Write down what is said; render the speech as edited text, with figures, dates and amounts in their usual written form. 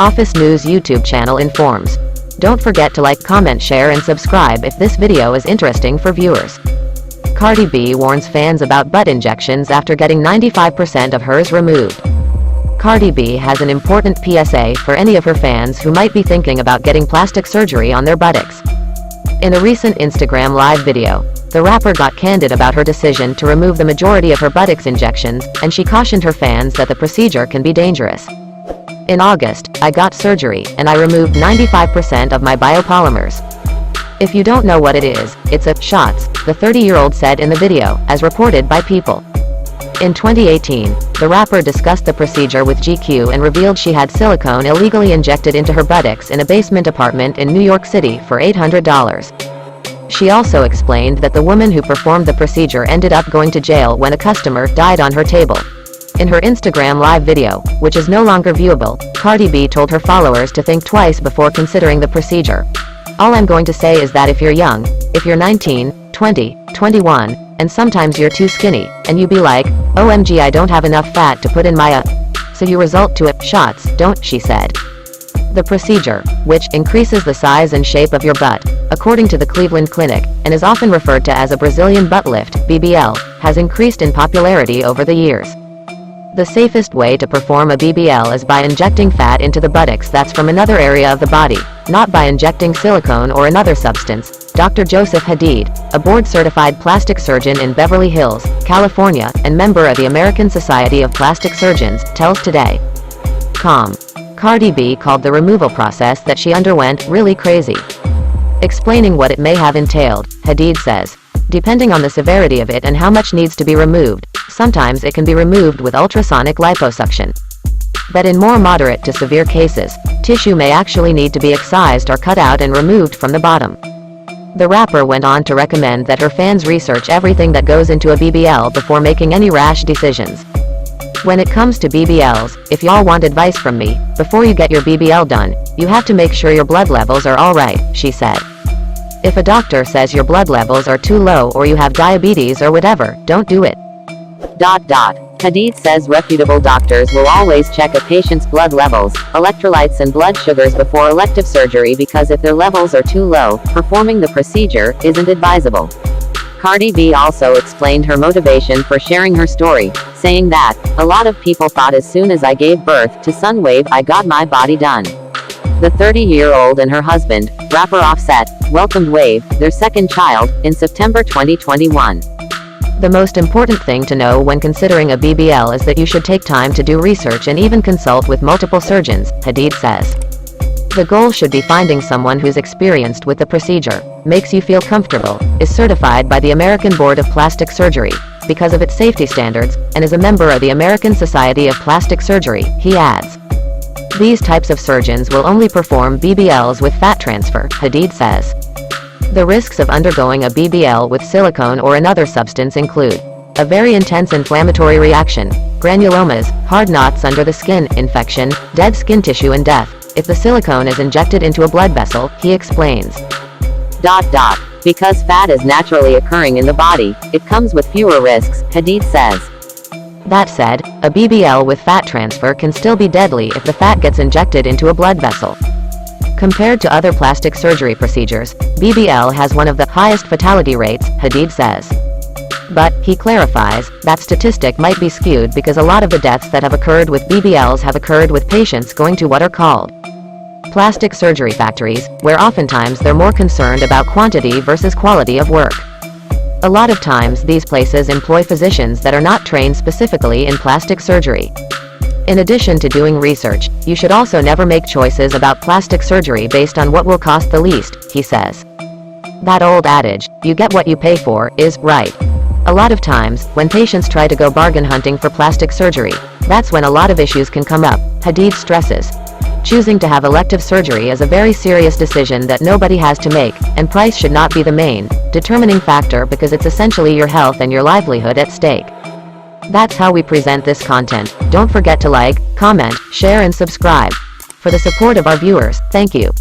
Office News YouTube channel informs. Don't forget to like, comment, share and subscribe if this video is interesting for viewers. Cardi B warns fans about butt injections after getting 95% of hers removed. Cardi B has an important PSA for any of her fans who might be thinking about getting plastic surgery on their buttocks. In a recent Instagram live video, the rapper got candid about her decision to remove the majority of her buttocks injections, and she cautioned her fans that the procedure can be dangerous. In August, I got surgery, and I removed 95% of my biopolymers. If you don't know what it is, it's a shots, the 30-year-old said in the video, as reported by People. In 2018, the rapper discussed the procedure with GQ and revealed she had silicone illegally injected into her buttocks in a basement apartment in New York City for $800. She also explained that the woman who performed the procedure ended up going to jail when a customer died on her table. In her Instagram live video, which is no longer viewable, Cardi B told her followers to think twice before considering the procedure. All I'm going to say is that if you're young, if you're 19, 20, 21, and sometimes you're too skinny, and you be like, OMG, I don't have enough fat to put in my so you result to shots, don't, she said. The procedure, which increases the size and shape of your butt, according to the Cleveland Clinic, and is often referred to as a Brazilian butt lift, BBL, has increased in popularity over the years. The safest way to perform a BBL is by injecting fat into the buttocks that's from another area of the body, not by injecting silicone or another substance, Dr. Joseph Hadid, a board-certified plastic surgeon in Beverly Hills, California, and member of the American Society of Plastic Surgeons, tells Today.com. Cardi B called the removal process that she underwent really crazy. Explaining what it may have entailed, Hadid says, depending on the severity of it and how much needs to be removed, sometimes it can be removed with ultrasonic liposuction. But in more moderate to severe cases, tissue may actually need to be excised or cut out and removed from the bottom. The rapper went on to recommend that her fans research everything that goes into a BBL before making any rash decisions. When it comes to BBLs, if y'all want advice from me, before you get your BBL done, you have to make sure your blood levels are alright, she said. If a doctor says your blood levels are too low or you have diabetes or whatever, don't do it. Hadid says reputable doctors will always check a patient's blood levels, electrolytes and blood sugars before elective surgery because if their levels are too low, performing the procedure isn't advisable. Cardi B also explained her motivation for sharing her story, saying that, a lot of people thought as soon as I gave birth to Sunwave I got my body done. The 30-year-old and her husband, rapper Offset, welcomed Wave, their second child, in September 2021. The most important thing to know when considering a BBL is that you should take time to do research and even consult with multiple surgeons, Hadid says. The goal should be finding someone who's experienced with the procedure, makes you feel comfortable, is certified by the American Board of Plastic Surgery, because of its safety standards, and is a member of the American Society of Plastic Surgery, he adds. These types of surgeons will only perform BBLs with fat transfer, Hadid says. The risks of undergoing a BBL with silicone or another substance include a very intense inflammatory reaction, granulomas, hard knots under the skin, infection, dead skin tissue and death, if the silicone is injected into a blood vessel, he explains. Because fat is naturally occurring in the body, it comes with fewer risks, Hadid says. That said, a BBL with fat transfer can still be deadly if the fat gets injected into a blood vessel. Compared to other plastic surgery procedures, BBL has one of the highest fatality rates, Hadid says. But, he clarifies, that statistic might be skewed because a lot of the deaths that have occurred with BBLs have occurred with patients going to what are called plastic surgery factories, where oftentimes they're more concerned about quantity versus quality of work. A lot of times these places employ physicians that are not trained specifically in plastic surgery. In addition to doing research, you should also never make choices about plastic surgery based on what will cost the least, he says. That old adage, you get what you pay for, is right. A lot of times, when patients try to go bargain hunting for plastic surgery, that's when a lot of issues can come up, Hadid stresses. Choosing to have elective surgery is a very serious decision that nobody has to make, and price should not be the main, determining factor because it's essentially your health and your livelihood at stake. That's how we present this content. Don't forget to like, comment, share and subscribe. For the support of our viewers, thank you.